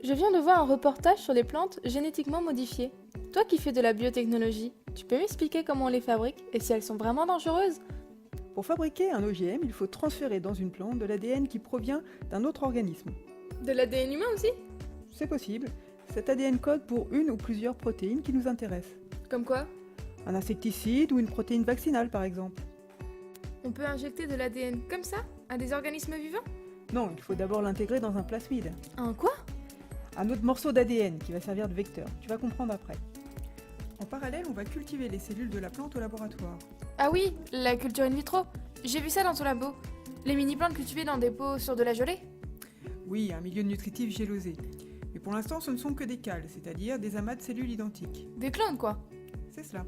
Je viens de voir un reportage sur les plantes génétiquement modifiées. Toi qui fais de la biotechnologie, tu peux m'expliquer comment on les fabrique et si elles sont vraiment dangereuses? Pour fabriquer un OGM, il faut transférer dans une plante de l'ADN qui provient d'un autre organisme. De l'ADN humain aussi? C'est possible. Cet ADN code pour une ou plusieurs protéines qui nous intéressent. Comme quoi? Un insecticide ou une protéine vaccinale par exemple. On peut injecter de l'ADN comme ça à des organismes vivants? Non, il faut d'abord l'intégrer dans un plasmide. Un quoi? Un autre morceau d'ADN qui va servir de vecteur. Tu vas comprendre après. En parallèle, on va cultiver les cellules de la plante au laboratoire. Ah oui, la culture in vitro. J'ai vu ça dans ton labo. Les mini-plantes cultivées dans des pots sur de la gelée? Oui, un milieu nutritif gélosé. Mais pour l'instant, ce ne sont que des cales, c'est-à-dire des amas de cellules identiques. Des clones quoi. C'est cela.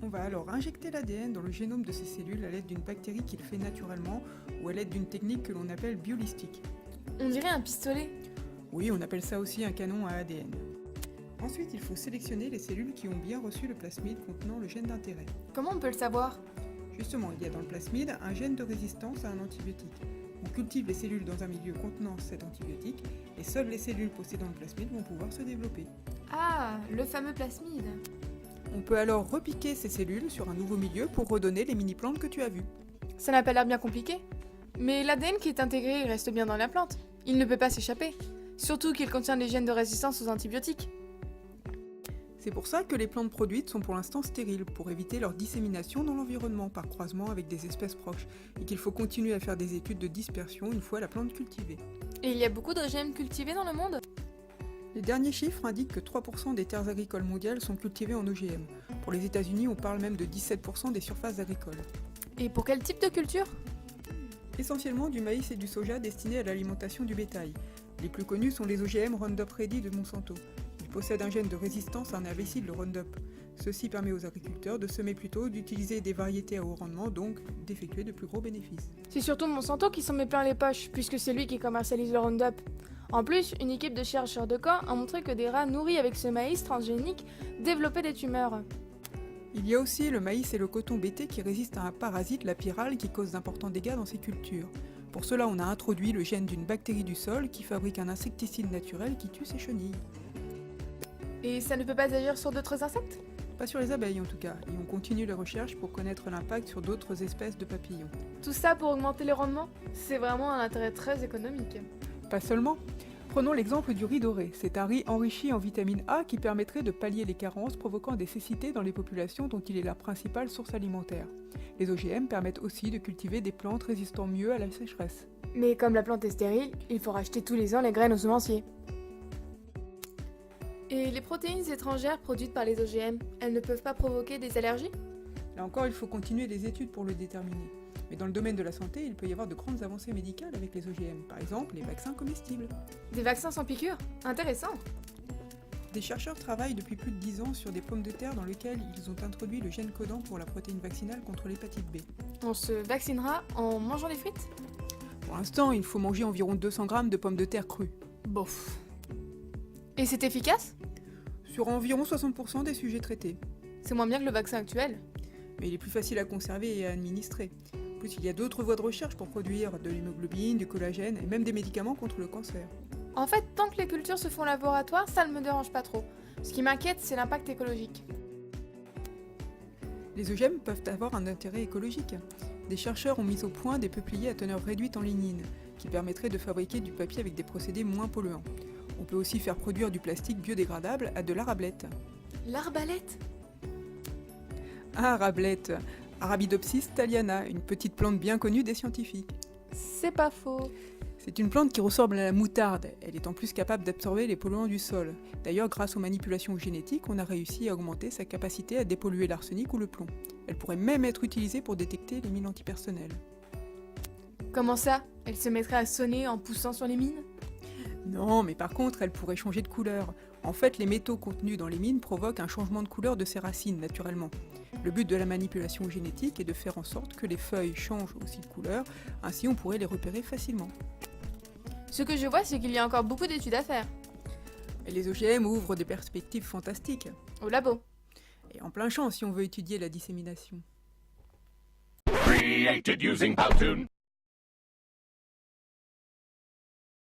On va alors injecter l'ADN dans le génome de ces cellules à l'aide d'une bactérie qui le fait naturellement ou à l'aide d'une technique que l'on appelle biolistique. On dirait un pistolet. Oui, on appelle ça aussi un canon à ADN. Ensuite, il faut sélectionner les cellules qui ont bien reçu le plasmide contenant le gène d'intérêt. Comment on peut le savoir? Justement, il y a dans le plasmide un gène de résistance à un antibiotique. On cultive les cellules dans un milieu contenant cet antibiotique et seules les cellules possédant le plasmide vont pouvoir se développer. Ah, le fameux plasmide. On peut alors repiquer ces cellules sur un nouveau milieu pour redonner les mini-plantes que tu as vues. Ça n'a pas l'air bien compliqué. Mais l'ADN qui est intégré il reste bien dans la plante. Il ne peut pas s'échapper. Surtout qu'il contient des gènes de résistance aux antibiotiques. C'est pour ça que les plantes produites sont pour l'instant stériles, pour éviter leur dissémination dans l'environnement par croisement avec des espèces proches, et qu'il faut continuer à faire des études de dispersion une fois la plante cultivée. Et il y a beaucoup d'OGM cultivés dans le monde? Les derniers chiffres indiquent que 3% des terres agricoles mondiales sont cultivées en OGM. Pour les États-Unis, on parle même de 17% des surfaces agricoles. Et pour quel type de culture? Essentiellement du maïs et du soja destinés à l'alimentation du bétail. Les plus connus sont les OGM Roundup Ready de Monsanto. Ils possèdent un gène de résistance à un herbicide, le Roundup. Ceci permet aux agriculteurs de semer plus tôt, d'utiliser des variétés à haut rendement, donc d'effectuer de plus gros bénéfices. C'est surtout Monsanto qui s'en met plein les poches, puisque c'est lui qui commercialise le Roundup. En plus, une équipe de chercheurs de Caen a montré que des rats nourris avec ce maïs transgénique développaient des tumeurs. Il y a aussi le maïs et le coton BT qui résistent à un parasite, la pyrale, qui cause d'importants dégâts dans ces cultures. Pour cela, on a introduit le gène d'une bactérie du sol qui fabrique un insecticide naturel qui tue ces chenilles. Et ça ne peut pas agir sur d'autres insectes? Pas sur les abeilles en tout cas, et on continue les recherches pour connaître l'impact sur d'autres espèces de papillons. Tout ça pour augmenter les rendements? C'est vraiment un intérêt très économique. Pas seulement. Prenons l'exemple du riz doré. C'est un riz enrichi en vitamine A qui permettrait de pallier les carences provoquant des cécités dans les populations dont il est la principale source alimentaire. Les OGM permettent aussi de cultiver des plantes résistant mieux à la sécheresse. Mais comme la plante est stérile, il faut racheter tous les ans les graines aux semenciers. Et les protéines étrangères produites par les OGM, elles ne peuvent pas provoquer des allergies? Là encore, il faut continuer les études pour le déterminer. Mais dans le domaine de la santé, il peut y avoir de grandes avancées médicales avec les OGM. Par exemple, les vaccins comestibles. Des vaccins sans piqûre? Intéressant! Des chercheurs travaillent depuis plus de 10 ans sur des pommes de terre dans lesquelles ils ont introduit le gène codant pour la protéine vaccinale contre l'hépatite B. On se vaccinera en mangeant des frites? Pour l'instant, il faut manger environ 200 grammes de pommes de terre crues. Bof. Et c'est efficace? Sur environ 60% des sujets traités. C'est moins bien que le vaccin actuel. Mais il est plus facile à conserver et à administrer. En plus, il y a d'autres voies de recherche pour produire de l'hémoglobine, du collagène et même des médicaments contre le cancer. En fait, tant que les cultures se font au laboratoire, ça ne me dérange pas trop. Ce qui m'inquiète, c'est l'impact écologique. Les OGM peuvent avoir un intérêt écologique. Des chercheurs ont mis au point des peupliers à teneur réduite en lignine, qui permettraient de fabriquer du papier avec des procédés moins polluants. On peut aussi faire produire du plastique biodégradable à de l'arablette. L'arbalète? Ah, arablette, Arabidopsis thaliana, une petite plante bien connue des scientifiques. C'est pas faux. C'est une plante qui ressemble à la moutarde. Elle est en plus capable d'absorber les polluants du sol. D'ailleurs, grâce aux manipulations génétiques, on a réussi à augmenter sa capacité à dépolluer l'arsenic ou le plomb. Elle pourrait même être utilisée pour détecter les mines antipersonnelles. Comment ça? Elle se mettrait à sonner en poussant sur les mines? Non, mais par contre, elle pourrait changer de couleur. En fait, les métaux contenus dans les mines provoquent un changement de couleur de ses racines, naturellement. Le but de la manipulation génétique est de faire en sorte que les feuilles changent aussi de couleur, ainsi on pourrait les repérer facilement. Ce que je vois, c'est qu'il y a encore beaucoup d'études à faire. Et les OGM ouvrent des perspectives fantastiques. Au labo. Et en plein champ si on veut étudier la dissémination. Created using Powtoon.